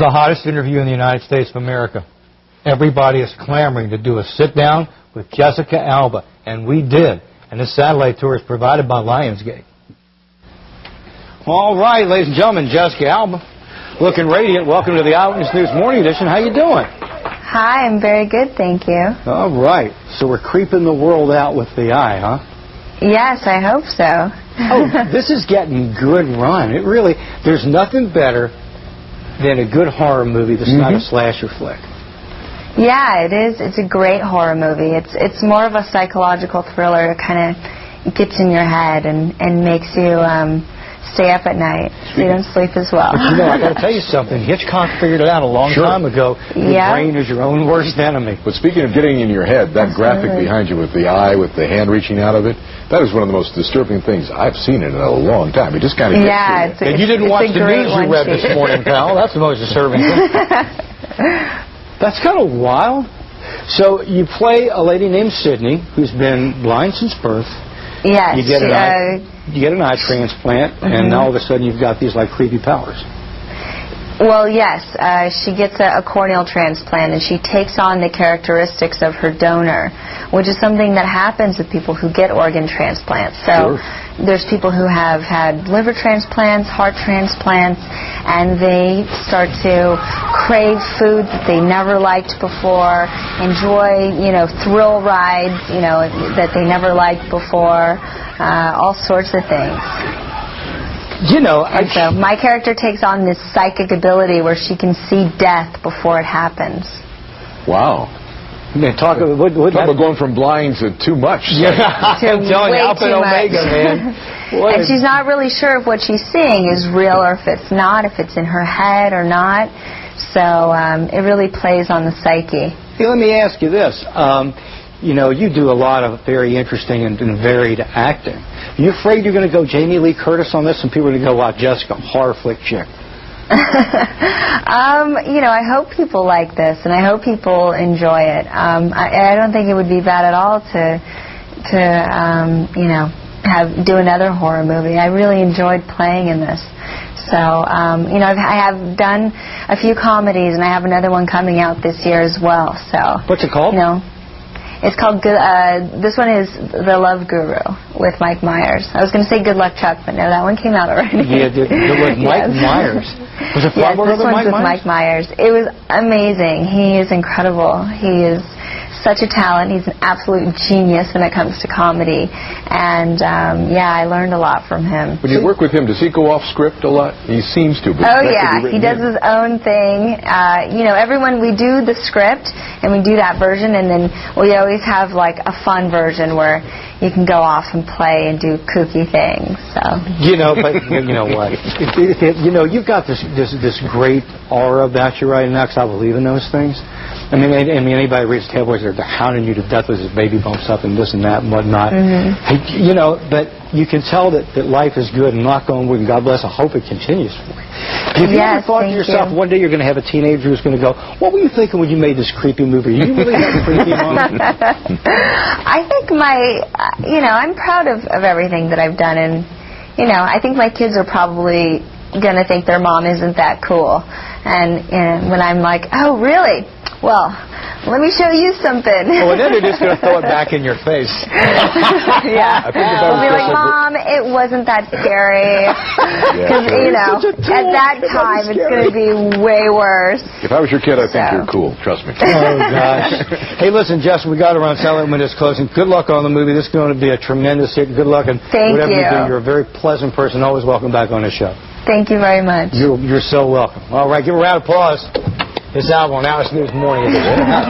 The hottest interview in the United States of America. Everybody is clamoring to do a sit-down with Jessica Alba, and we did. And this satellite tour is provided by Lionsgate. All right, ladies and gentlemen, Jessica Alba, looking radiant. Welcome to the Eyewitness News Morning Edition. How you doing? Hi, I'm very good, thank you. All right, so we're creeping the world out with the eye, huh? Yes, I hope so. Oh, this is getting good run. It really, there's nothing better than a good horror movie that's not a slasher flick. Yeah, it is. It's a great horror movie. It's more of a psychological thriller. It kind of gets in your head and makes you stay up at night so you don't sleep as well. But you know, I got to tell you something. Hitchcock figured it out a long time ago. Your brain is your own worst enemy. But speaking of getting in your head, that graphic behind you with the eye, with the hand reaching out of it, that is one of the most disturbing things I've seen in a long time. It just kind of gets to you. And you didn't watch the news you read this morning, pal. That's the most disturbing thing. That's kind of wild. So you play a lady named Sydney who's been blind since birth. Yes. You get an eye transplant, and now all of a sudden you've got these like creepy powers. Well, yes. She gets a corneal transplant, and she takes on the characteristics of her donor, which is something that happens with people who get organ transplants. So there's people who have had liver transplants, heart transplants, and they start to crave foods that they never liked before, enjoy, thrill rides, that they never liked before, all sorts of things. So my character takes on this psychic ability where she can see death before it happens. Wow. Talk about going from blind to too much. Yeah, I'm telling you, Alpha and Omega, man. And she's not really sure if what she's seeing is real or if it's not, if it's in her head or not. So it really plays on the psyche. Hey, let me ask you this. You do a lot of very interesting and varied acting. Are you afraid you're going to go Jamie Lee Curtis on this and people are going to go, wow, Jessica, horror flick chick? I hope people like this, and I hope people enjoy it. I don't think it would be bad at all to do another horror movie. I really enjoyed playing in this. So, I have done a few comedies, and I have another one coming out this year as well. So, what's it called? It's called, this one is The Love Guru with Mike Myers. I was going to say Good Luck Chuck, but no, that one came out already. Yeah, with Mike Myers. Was it fun this one's with Mike Myers. It was amazing. He is incredible. He is such a talent. He's an absolute genius when it comes to comedy. And, I learned a lot from him. When you work with him, does he go off script a lot? He seems to. But he does his own thing. We do the script, and we do that version, and then we always have, like, a fun version where you can go off and play and do kooky things. So. But you know what? You've got this great aura about you right now, because I believe in those things. I mean, anybody reads tabloids, they're hounding you to death with his baby bumps up and this and that and whatnot. But you can tell that life is good, and knock on wood, and God bless, I hope it continues for you. Have you ever thought to yourself, one day you're going to have a teenager who's going to go, what were you thinking when you made this creepy movie? You really have a creepy mom? I think I'm proud of everything that I've done, and, I think my kids are probably going to think their mom isn't that cool. And when I'm like, oh, really? Well, let me show you something. And then they're just going to throw it back in your face. Yeah. I'll be like, Mom, it wasn't that scary. Because, at that time, it's going to be way worse. If I was your kid, I think you're cool. Trust me. Oh, gosh. Hey, listen, Jess, we got around silent when it's closing. Good luck on the movie. This is going to be a tremendous hit. Good luck. And whatever you do, you're a very pleasant person. Always welcome back on the show. Thank you very much. You're so welcome. All right, give a round of applause. This album on Eyewitness News Morning Edition.